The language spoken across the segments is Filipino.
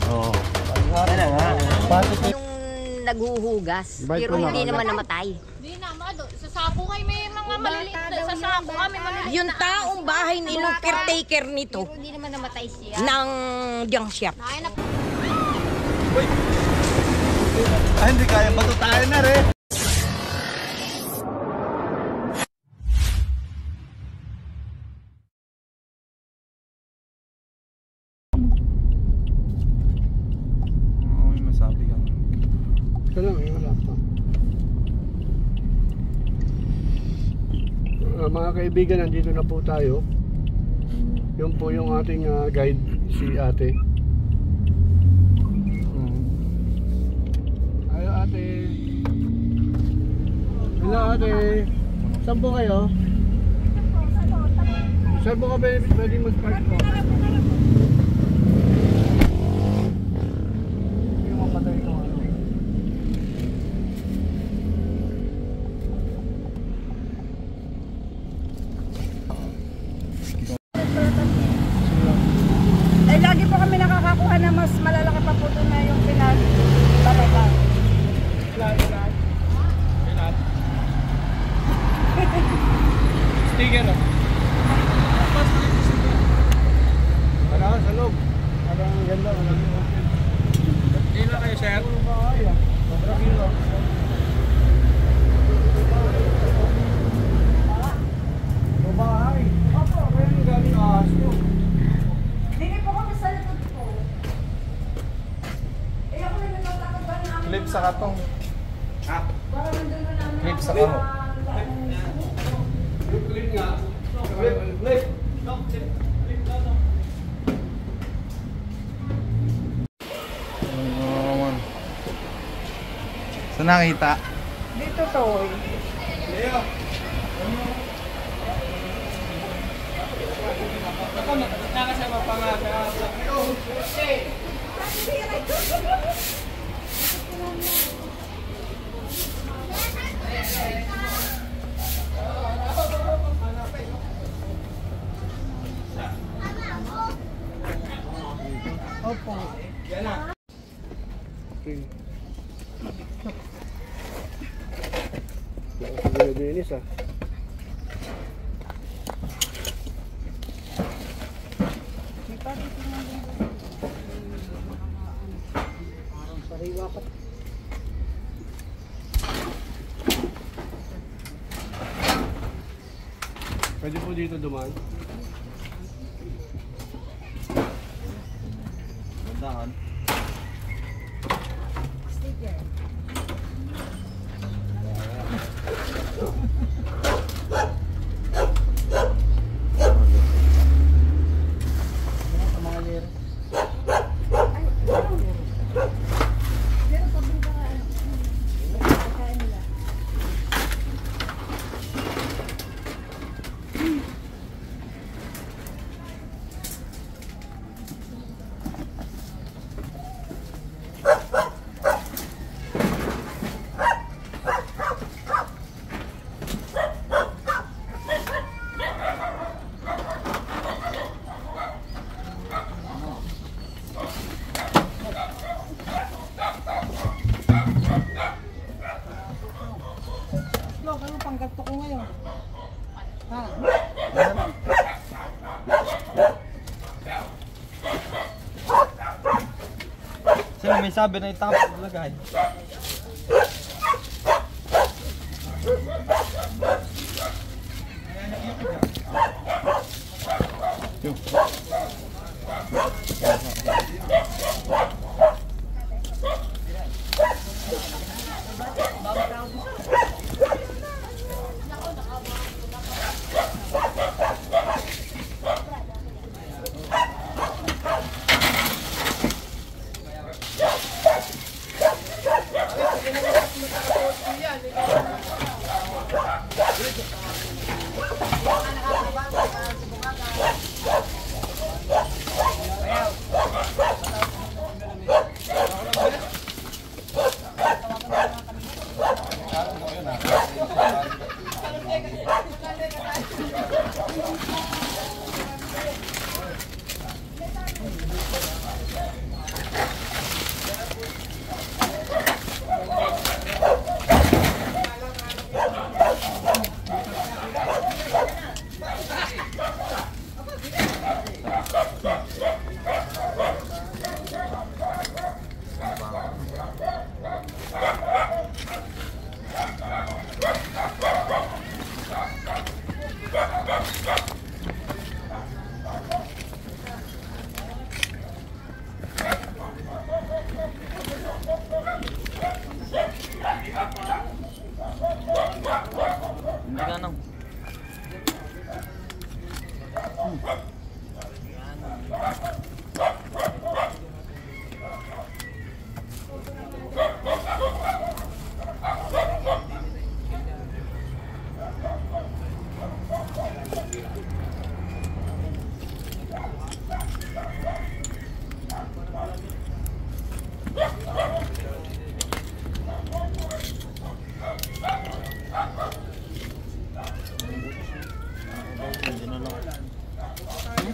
Oo. Ano nga? Yung naghuhugas, pero hindi naman namatay. Hindi naman, sa sako kayo may mga maliliit. Sa sako kami maliliit. Yung taong bahay nilong caretaker nito, Pero hindi naman namatay siya. ng junk shop. Hindi kaya matutayan na rin. May masabi kang... Ito lang, wala pa. Mga kaibigan, nandito na po tayo. Yun po yung ating guide, si ate. Hello ate. Hello ate. Saan po kayo? Saan po ka pwede mag-park po? Yung mapatay ko ano. Eh, lagi po kami nakakakuha na mas malalaki pa po doon na yung pinag-bababa. Sticker o? Parang sa loob. Parang ganda. Ilan kayo, sir? Sobrang kilo. Babahay. Opo, kaya yung galing ahas nyo. Hindi po kami sa likod po. Eh, ako rin nagtatakot ba na Clip sa katong. para nandun na namin. Clip sa kaho. Yung clip nga. Clip. Saan nakita? Dito to. Leo. Ako nakasama pa nga sa Opo. yan na. Okay. Nakasigulinis ah. Sariwa pa. Pwede po dito dumaan. Bandahan. Panggato ko ngayon. Ha? Sino may sabi na itapos lagay?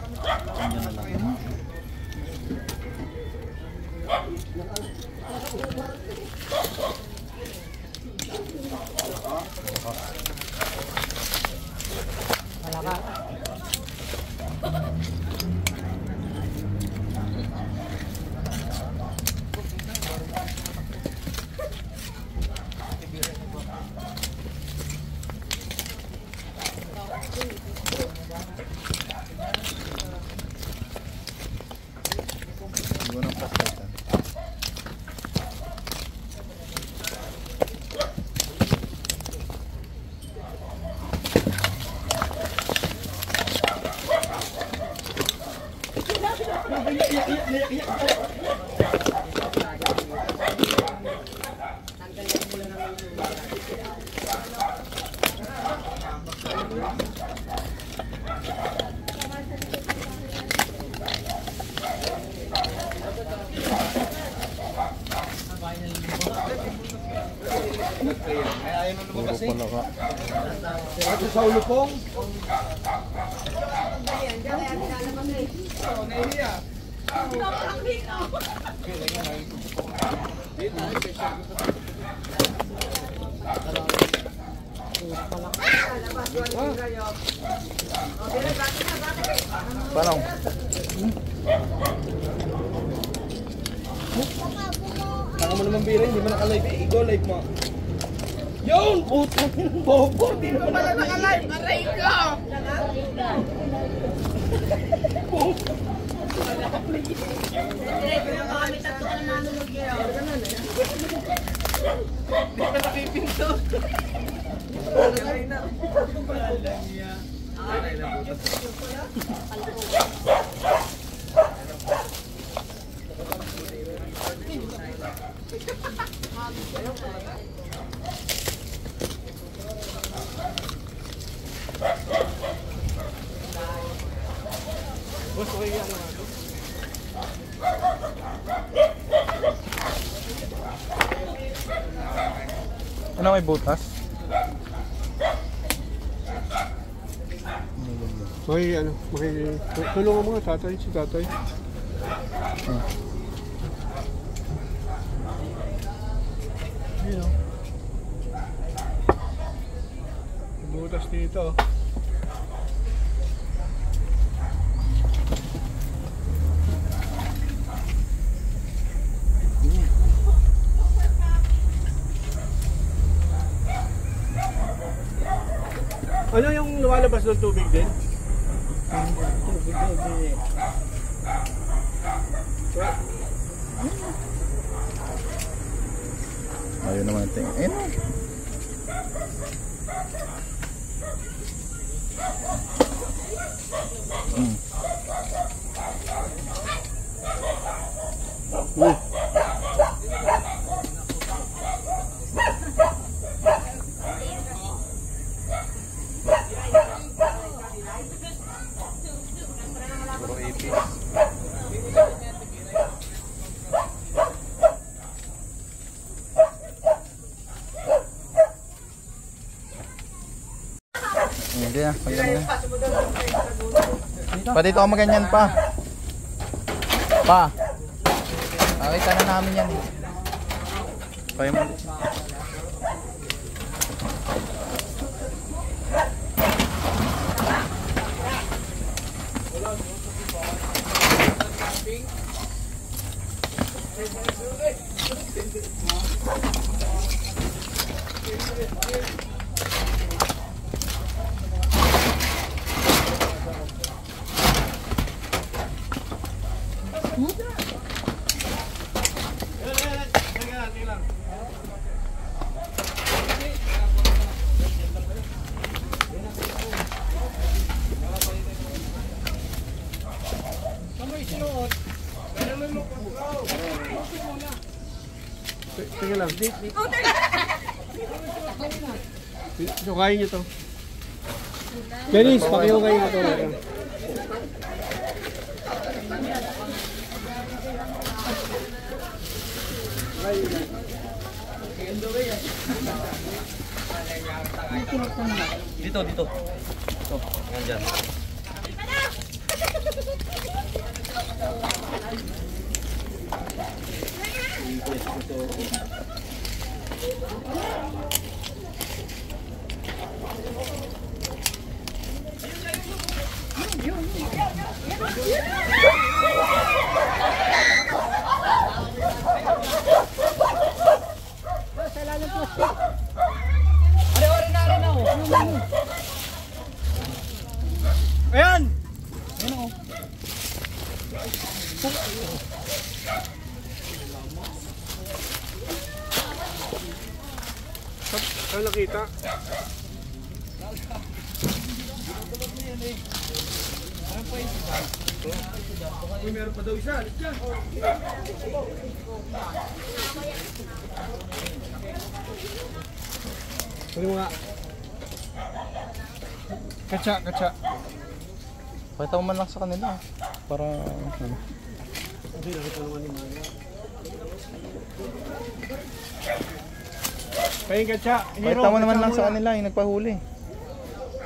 Andyan na lang. Siguro ng pastay. Puro pala ka. Ito sa ulo pong. Parang. Taka mo naman bira, hindi mo naka-live eh. Go live mo. Yun! Putang ng bobo! Hindi naman naka-live! Aray ko! Hindi ka nakipinto. Boss, okay yan naman. Ano may butas? Tulungan mo nga tatay, si tatay. Butas dito. Ano yung lumalabas ng tubig din? Ayun naman natin. Ayun. Puro ipis. Hindi ah, pati ito ako maganyan pa. Pa. Nakita na namin yan. Pa yung... Sige lang. Sukayin nyo to. Dennis, pakiukayin mo to. Dito. Ito. Yan dyan. Ano nakita? Meron pa daw isa. Ano nga? Katsa. Pakita mo man lang sa kanila. Para ano. Hindi, nakita naman ni Maria. Pahing katsa. Pakita mo naman lang sa kanila yung nagpahuli.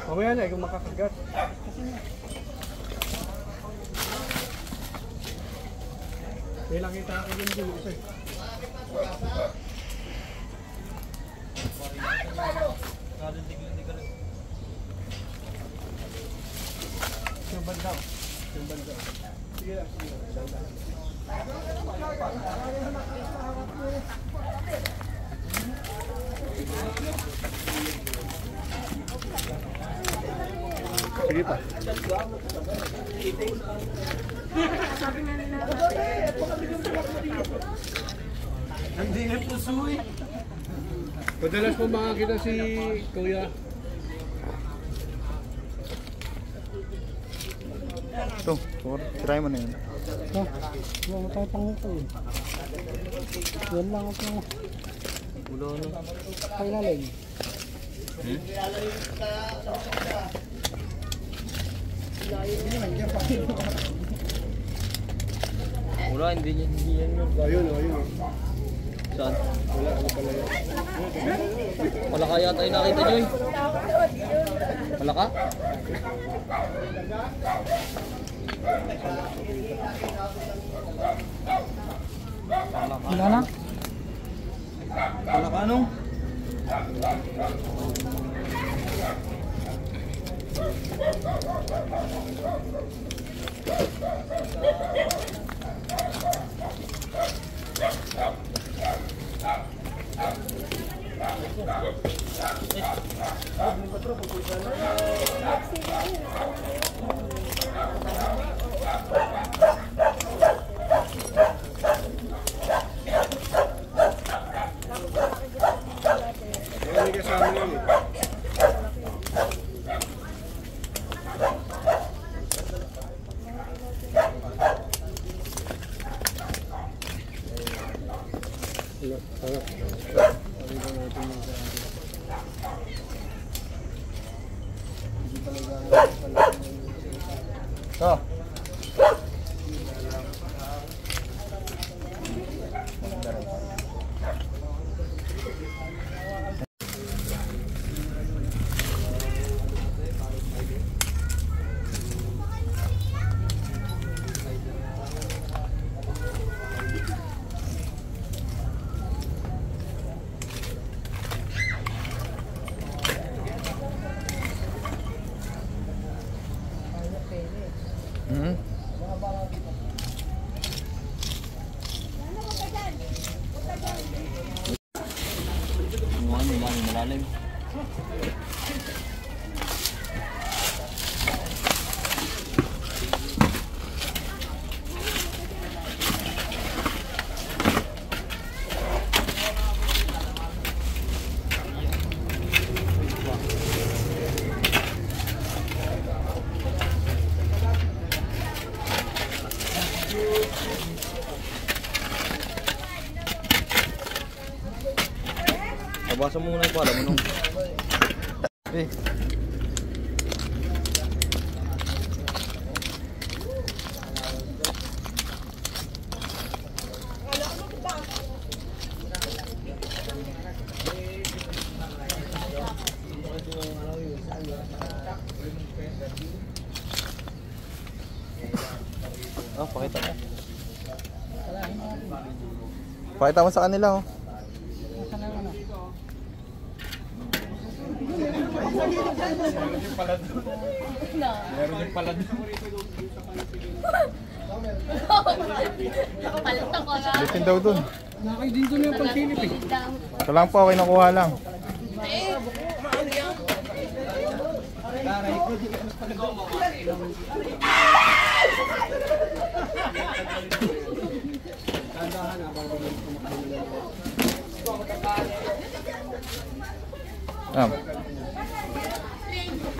Mamaya na, kung makakagat. May nakita ako din dito isa. Yung banda. Sige lang, sige pa. Hindi na pusuy. Madalas po makakita si Kuya. Ito, try mo na yun. Wala tayo pangito eh. Yan lang ako lang. Ulo na. Kailalim. Wala, hindi yan yun. Ayun. Saan? Wala, ano pala yun. Wala kaya tayo nakita nyo eh. Wala ka? Wala na? Wala ka anong? May kasama yun eh. Ito. Hmm. Malalim. Nabasa mo muna yung pala mo nung. Eh. Oh, pakita mo. Pakita mo sa kanila, oh. Meron yung pala doon. Palit ako na. Bitin daw dun. Nakay dito na yung pagsilip eh. Ito lang po, okay nakuha lang. Ah,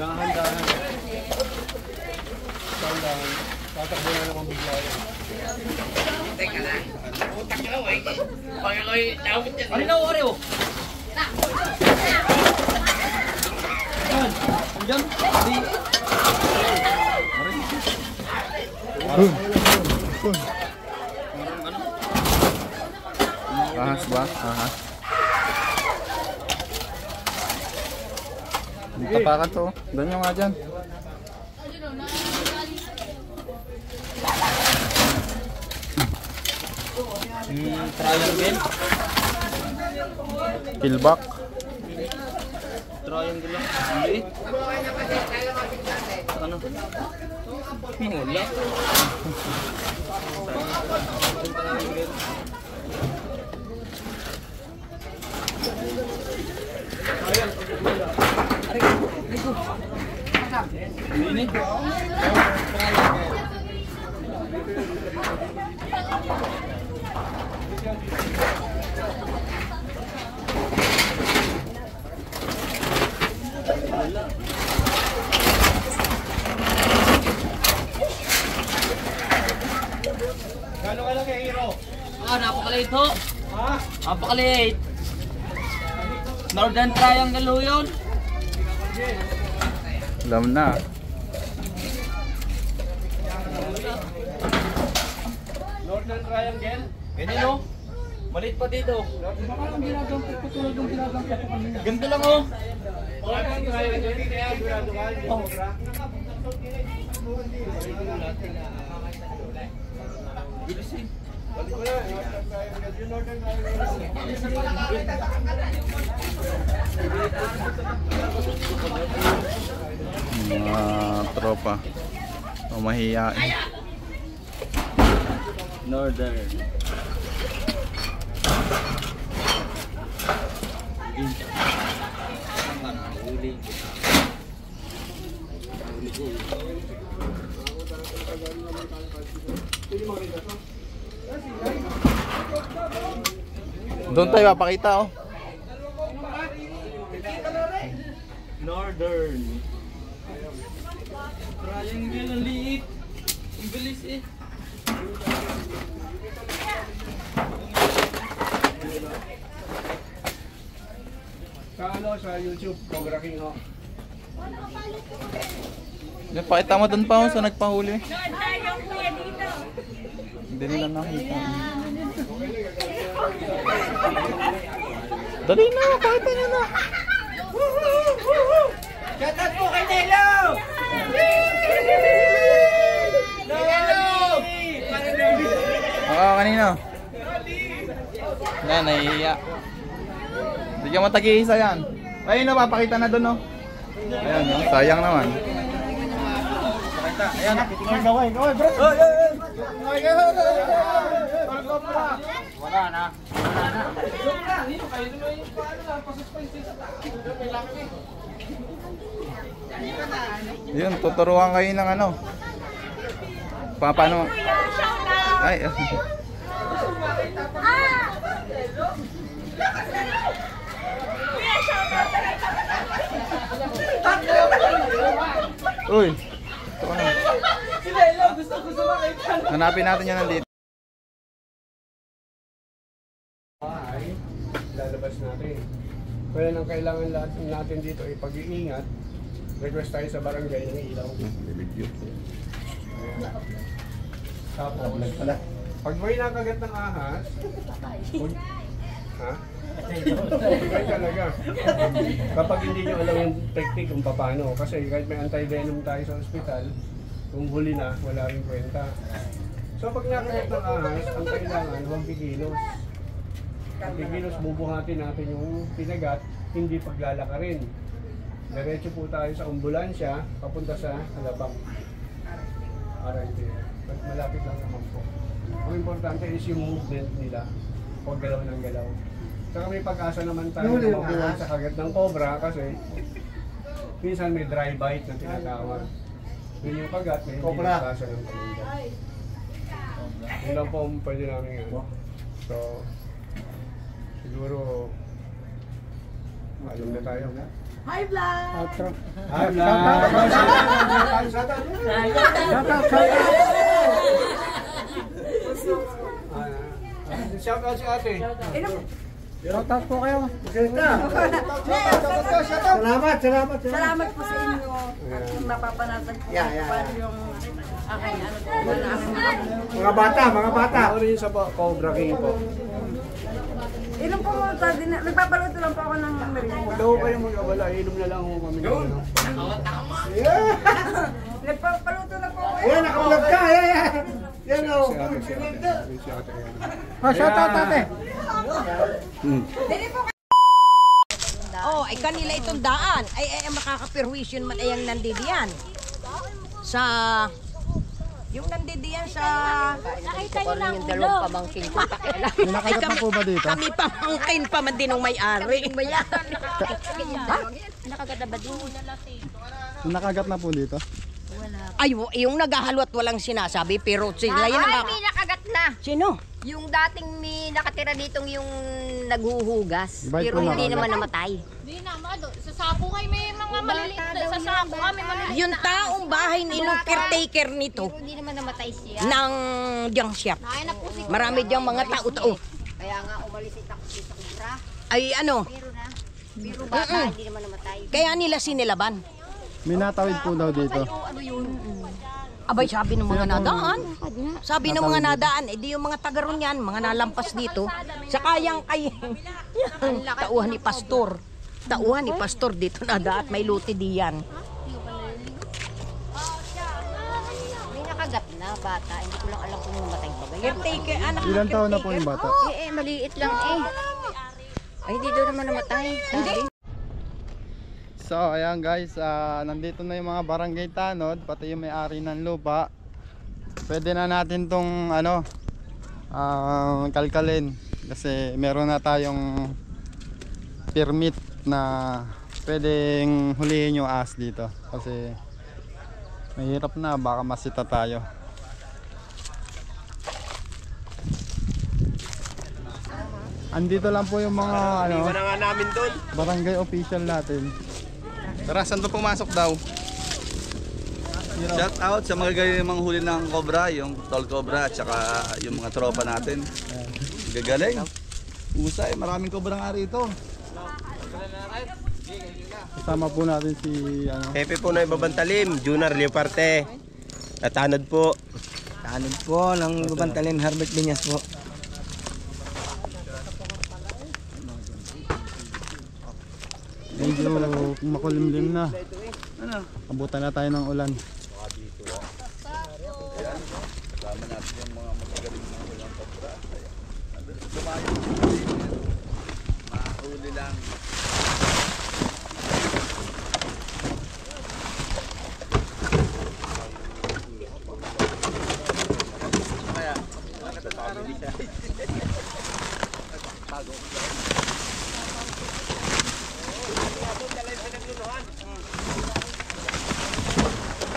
Dahan-dahan. Dahan-dahan. Tatakbo na naman bigla yan. Ano na wari oh? Diyan. Di. ahas ba? Ahas. Tapakan to. Ganyan nga dyan. Triangle. Killback. Triangle lang. Hindi. Ano? Wala. Ini. Gano'n ka lang kay Hero? Napakaliit ho. Napakaliit. Northern Triangle ho yun. Alam na. Northern Triangle. Ganyan ho. Maliit pa dito. Ganito lang ho. Northern Triangle, sigurado ka, hindi sobra. Bilis eh. Balik ko na, Northern Triangle. Yung Northern Triangle. Mga tropa. Mahihiyain. Northern. Doon tayo papakita oh. Northern. Triangle ang liit. Ang bilis eh. Sa ano, sa YouTube, Cobra King ho. Yan, pakita mo doon pa oh, sa nagpahuli. Hindi nila nakita. Dali na, pakita nyo na. Shoutout po kay Nelo! Oo, kanino? Yan, nahihiya. Hindi ka matag-iisa yan. Ayun na, papakita na doon, no? Ayan, no? Sayang naman. Ayan na. Gawin, bro! Wala na. Yun, tuturuan kayo ng ano. Paano? Ay, uy. Ito ka na. Hanapin natin yan nandito. Ay, lalabas natin. Kaya nang kailangan lahat natin dito ay pag-iingat. Request tayo sa barangay ng ilaw. Tapos, pag may nakagat ng ahas, ha? Ay talaga. Kapag hindi nyo alam yung technique kung paano. Kasi kahit may anti-venom tayo sa ospital, kung huli na, wala rin kwenta. So pag nakagat ng ahas, ang kailangan, huwag bigilos. Ang bigilos, bubuhatin natin yung pinagat, hindi paglalakarin. Diretso po tayo sa ambulansya, papunta sa Alabang. RIT. Malapit lang naman po. Ang importante is yung movement nila. Huwag galaw ng galaw. Saka may pag-asa naman tayo na mabuhay sa kagat ng cobra kasi minsan may dry bite na tinatawag. Yun yung kagat na hindi nakasa ng pamilya. Yun lang po ang pwede namin yan. So, siguro Alam na tayo. Hi, vlog! Shout out si ate. Shoutout po kayo. Salamat po sa inyo. At yung mapapanatag po yung aking ano po, Mga bata. Ano yun sa Cobra King po? Inom po mo, nagpapaluto lang po ako ng merienda. Huwag daw kayo mag-abala, inom na lang ako kami ng ano. Nagpapaluto na po ako. Yan, nakablog ka. Yan o. Si ate. Shoutout ate. Oh, ay kanila itong daan. Ay makakapirwisyon man ay ang nandidiyan. Sa yung nandidiyan sa Nakita niyo lang yung ulo. dalawang pamangkin ko pakialam. Nakagat na po ba dito? Kami pamangkin pa man din ng may-ari. Nakagat na ba din? Nakagat na po dito. Ay, yung naghahalwat walang sinasabi pero sila yun Ay, ang may nakagat na. Sino? Yung dating may nakatira ditong yung naghuhugas, Bakit pero po hindi nakagat? naman namatay. Hindi na, sa sako ngay may mga maliliit. Sa sako may maliliit. Yung taong bahay nilong caretaker nito Pero hindi naman namatay siya. ng diyang shop. Ay, na po si Marami diyang mga tao-tao. Kaya nga umalis si Taksi sa Kubra. Ay ano, Pero bata, hindi naman namatay. kaya nila sinilaban. May natawid po daw dito. Ano yun? Abay, sabi ng mga nadaan. Sabi ng mga nadaan, di yung mga taga ron yan, mga nalampas dito. Sa kayang tauhan ni Pastor. Tauhan ni Pastor dito nada at may luti diyan. May nakagat na bata. Hindi ko lang alam kung namatay ba. Caretaker, anak. Ilan taon na po yung bata? Maliit lang eh. Ay, hindi daw naman namatay. Hindi. So ayan guys, nandito na yung mga barangay tanod, pati yung may-ari ng lupa. Pwede na natin tong ano, kalkalin kasi meron na tayong permit na pwedeng hulihin yung ahas dito kasi mahirap na, baka masita tayo. Andito lang po yung mga ano, nga namin doon. barangay official natin. Tara, saan ba pumasok daw? Shout out sa mga galing mga huli ng cobra, yung tall cobra at saka yung mga tropa natin. Gagaling. Usay, maraming cobra nga rito. Kasama po natin si ano, Pepe po na ibabantalim, Junior Leoparte. At Tanod po. Tanod po ng ibabantalim, Herbert Binyas po. medyo makulimlim na. Abutan na tayo ng ulan. Kasama natin yung mga magagaling mga huli ng cobra. Mahuli lang. Kaya, nakatatakot siya.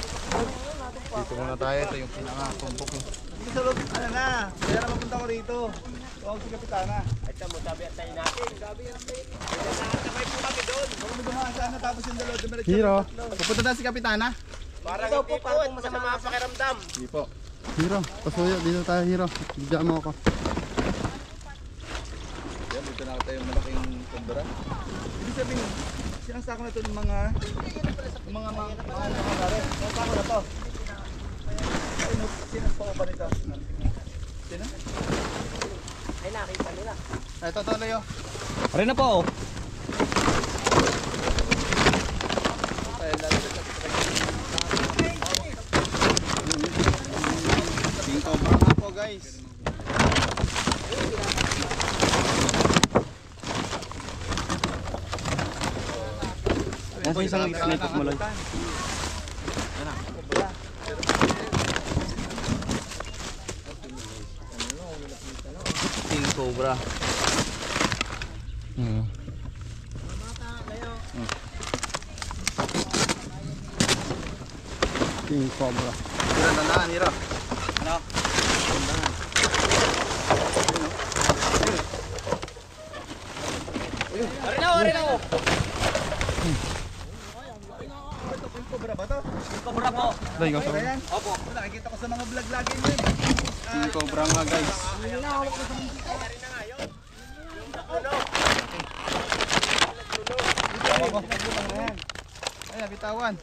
Dito muna tayo, ito yung pinaka-tumpok. Hindi sa loob, ano na, kaya na mapunta ko rito. Tawag si Kapitana. Ito mo, sabi at tayo natin. Nakakabay po kami doon. Kung may dumaan sana tapos yung dalawa, dumiretso. Hero, Pupunta na si Kapitana. Parang hindi po, masama pakiramdam. Hindi po. Hero, pasuyo. Dito tayo, Hero. Bigyan mo ako. Yan, dito nakita yung malaking kumbara. Ibig sabihin, sinasako na ito ng mga pare. Sinasako na to. Ay, no, sinasako pa nito. Sino? Ay, nakita nila. Ay, ito, Leo. Pare na po. King Cobra nga po, guys. Nasa isang snipot mo lang. King Cobra. King Cobra. Hira, tandaan, hira. Ano? Pare na, pare na. Dahil ko sa ulo. Ayan. Opo, nakikita ko sa mga vlog lagi nyo. Yung cobra nga guys. Ayan, bitawan.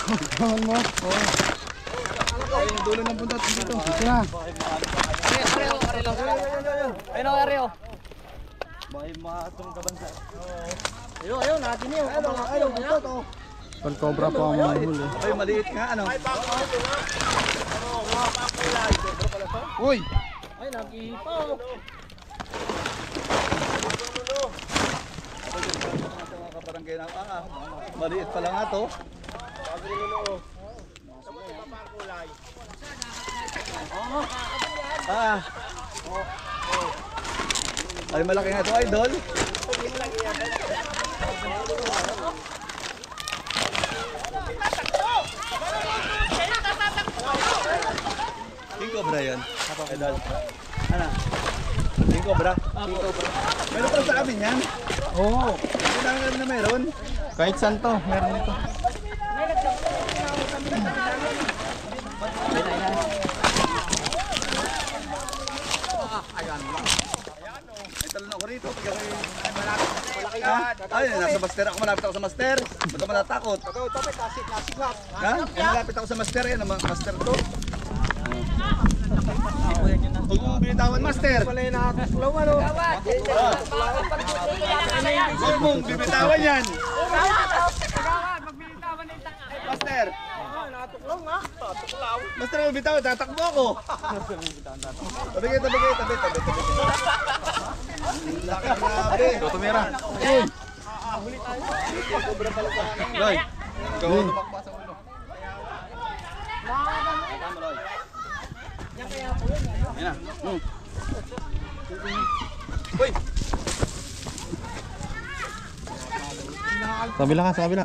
Bitawan mo. Oo. Ay, yung dulo ng buntot dito. Dito na. Ayun o, Areo. Bakit makatong kabansa? Ayun, natin yun. Ayun, buntot o. Pag cobra po ang mga huli. Ay, maliit nga, ano? Uy! Ay, nakita. Kaparangay na maliit pala nga to. Ay, malaki nga to, idol. King Cobra yan. Idol. Ano? King Cobra? King Cobra. Meron pa sa amin yan? Oo. Hindi namin alam na meron. Kahit saan to, meron ito. May talon ako rito. Ay, nasa master ako. Malapit ako sa master. Ba't ako matatakot? Ha? Malapit ako sa master. Yan, master to. Huwag mo binitawan, master. Huwag mong bibitawan yan. Master. Master, huwag bitawan. Tatakbo ako. Tabi kayo. Grabe. Tumira. Loy. Ikaw tumakbo sa ulo. Yan na. Uy! Sa kabila ka, sa kabila.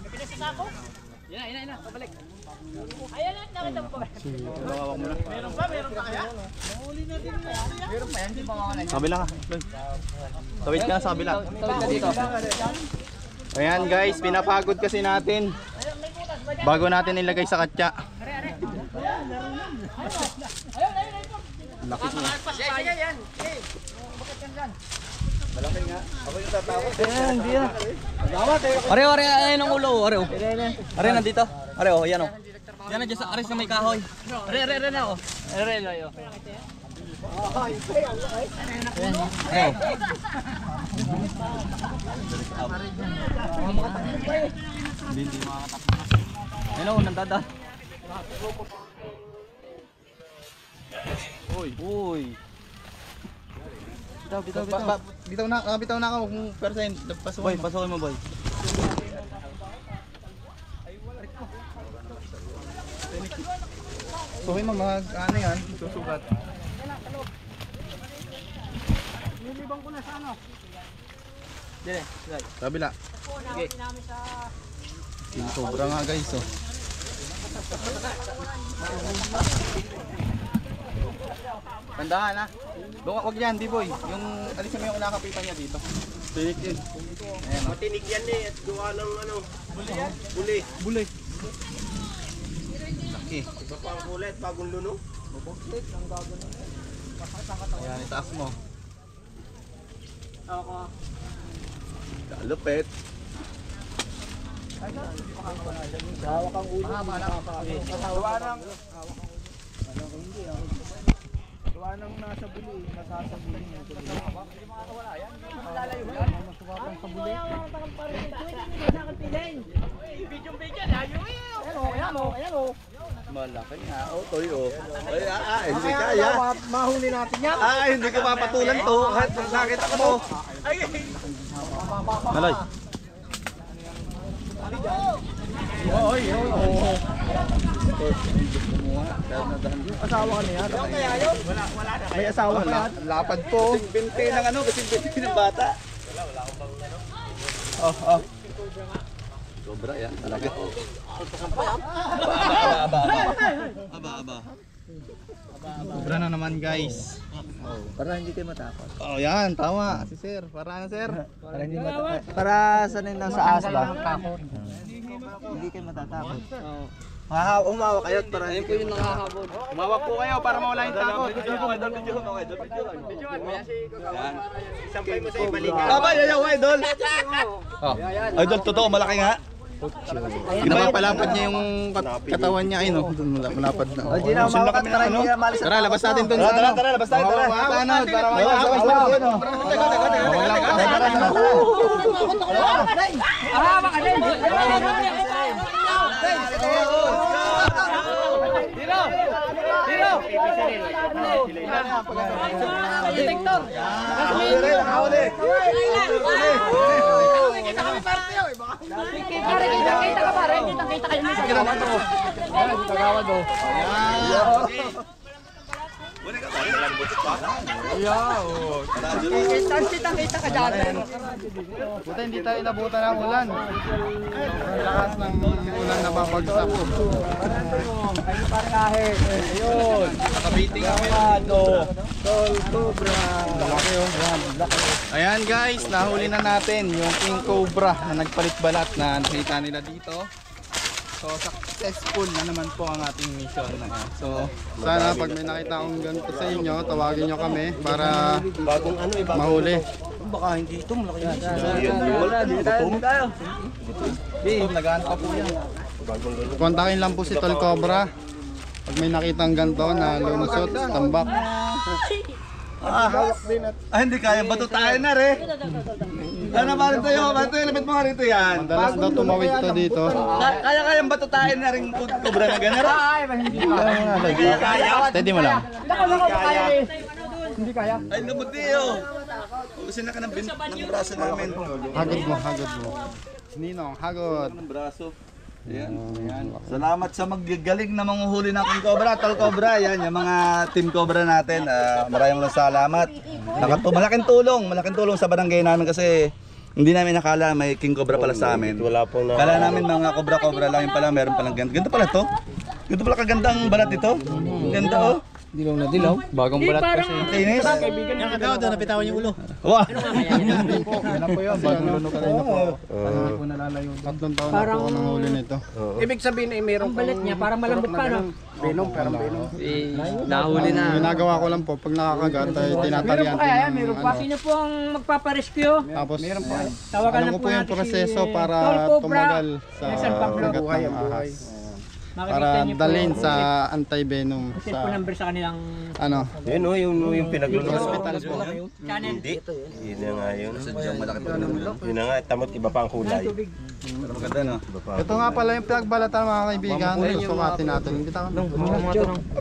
Ayan na, nakita mo pa. Sa kabila ka. Tawid ka na sa kabila. Ayan guys, pinapagod kasi natin. Bago natin ilagay sa katya. Laki niya. Malaki nga. Ako yung tatakot. Ayan, hindi na. Areo, ayun ang ulo. Areo. Areo, nandito. Areo, yan o. Yan na dyan sa aris na may kahoy. Areo na o. Areo. Areo. Ayun o, nandada. Uy. Bitaw na ako kung persen. Boy, pasukin mo boy. Suki mo ano yan, susugat. Dire, Kabila. Yung sobra nga guys oh. Tandaan ha. Wag yan, di boy. Yung alisin mo yung kinakapitan niya dito. Tinik yun. Ayan, oh. Matinig yan at gawa ng buli. Bulay. Laki. Iba pa ang kulit, bagong luno. Ayan, itaas mo. Lupit. hawak ang ulo. Gawa nang nasa buli, masasabuli niya. Malalayo yan. Masukatan sa buli. Ayan o. Malaki nga. Toy oh. Ay, hindi kaya. Mahuli natin yan. Hindi ko papatulan to. Kahit nakita ko to. Maloy. Asawa ka niya. May asawa ka. Lapad po. Kasing binti ng ano, kasing binti ng bata. Sobra yan, talaga. Aba. Sobra na naman guys. Para hindi kayo matakot. Oh yan, tama. Si sir, para na sir. Para hindi matakot. Para sanay na sa asla. Hindi kayo matatakot. Umawa kayo para Ayun po yung nakahabol. Umawak po kayo para mawala yung takot. Sampay mo sa ibalikan. Tama, yayaw, idol. Idol, totoo, malaki nga. Napapalapad niya yung katawan niya, ay no? Doon malapad na. Hindi na umawakan, tara, hindi na malis. Tara, labas natin doon sa Tara, tara, labas tayo, tara. Tanod, para Kita ka pare, kita kayo sa Kita ka dyan. Buta hindi tayo inabutan ng ulan. Ang lakas ng ulan na babagsak. Ayun. Nakabiting kami. Tol Cobra. Ayan guys, nahuli na natin yung King Cobra na nagpalit balat na nakita nila dito. So successful na naman po ang ating mission na yan. So sana pag may nakita akong ganito sa inyo, tawagin nyo kami para mahuli. Baka hindi ito, malaki yung wala, di tayo. Nagaan pa po yan. Kontakin lang po si Tol Cobra pag may nakitang ganito na lumusot, tambak. Hindi kaya, bato tayo na re. Ano ba rin tayo? Bato tayo, lapit mo nga rito yan. Madalas daw tumawid to dito. Kaya bato tayo na rin Cobra na ganera. Steady mo lang. Ay, nabuti oh. Usin na ka ng braso namin. Hagod mo, hagod mo. Ninong, hagod. Ng braso. Ayan. Salamat sa magagaling na manguhuli ng King Cobra, Tol Cobra. Yan, yung mga Team Cobra natin. Maraming salamat. Malaking tulong sa barangay namin kasi hindi namin nakala may King Cobra pala sa amin. Kala namin mga Cobra lang, yung pala meron palang ganito. Ganito pala to. Ganito pala kagandang balat ito. Ganda oh. Dilaw na dilaw. Bagong balat kasi. Kinis. Yung agaw doon, napitawan yung ulo. Wah. Yan na po yun, bagong luno ka rin na po. Ano po nalalayo. 3 taon na po ako nang huli nito. Ibig sabihin ay meron Balat niya, parang malambot pa, no? Venom, pero venom. Nahuli na. Ginagawa ko lang po, pag nakakagat ay tinatalian ko ng Meron pa. Sino po ang magpaparescue? Tapos Tawagan alam na ko po yung natin proseso si para Tol Cobra. tumagal sa Nasaan pa po? kagat Buhay ng ang buhay. ahas. Makikita Para niyo po dalhin yung sa anti-venom cellphone sa number sa kanilang ano. Yun o, yung pinagluluto. Hospital po. channel. Hindi. Yun na nga yun. Sadyang malaki pa naman. Yun na nga, tamot iba pa ang kulay. Pero maganda no. Ito nga pala yung pinagbalatan mga kaibigan. Sukatin natin. Kita ka.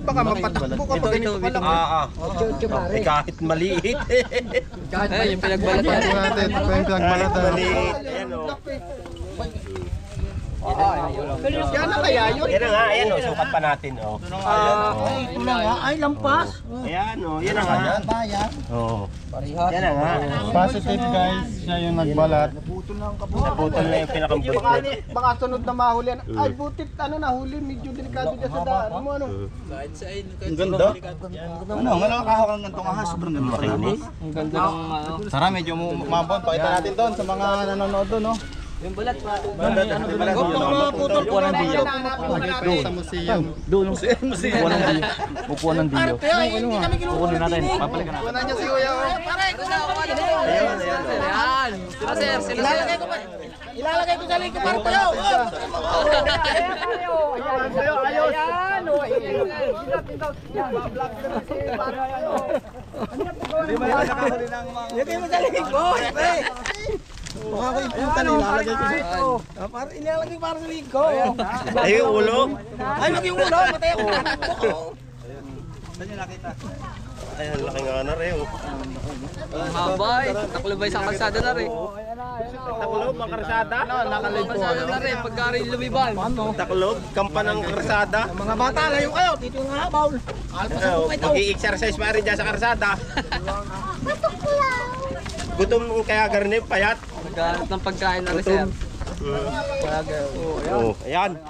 Baka mapatakbo ka pag ganito pala. Eh, kahit maliit. Ayun, yung pinagbalat Sukatin natin. Ito yung pinagbalatan. Maliit. Ayan o. Yan na kaya yun. Yan na nga, ayan o. Sukat pa natin o. Ay, lampas. Ayan o, yan na nga. Oo. Yan na nga. Positive guys. Siya yung nagbalat. Naputol na yung pinakambut. Baka sunod na mahuli. Ay, butit nahuli. Medyo delikado dyan sa daan. Ano? Ang ganda. Ano, kahawak ang gantong ahas. Sobrang ganda. Ang ganda ng ano. Tara, medyo mabon. Pakita natin doon sa mga nanonood doon. No? Yung balat pa. Putol po ng diyo. Lagay sa museum. Doon sa museum. Upuan ng diyo. Kukunin natin. Papalikan natin. Kunan niya si Kuya. Ayan. Sila sir. Ilalagay ko sa link ko para tayo. Hindi ba yan nakahuli ng mga... Lagay mo sa link ko. Baka ko iputan. Ilalagay ko sa... Para ilalagay para sa link ko. Ay, yung ulo. Ay, lagi yung ulo. Matay ako. Saan nyo nakita? Ay, ang laki nga na rin o. Habay. Nakulubay sa kalsada na rin. Taklob, ang karsada. Kalsada na rin. Pagkari lumiban. Taklob, kampan ng karsada. Mga bata, layo kayo. Dito yung nga, Paul. Mag-i-exercise pa rin dyan sa karsada. Gutom kaya garnip, payat. Nagkahanap ng pagkain na rin sir. Oh, ayan.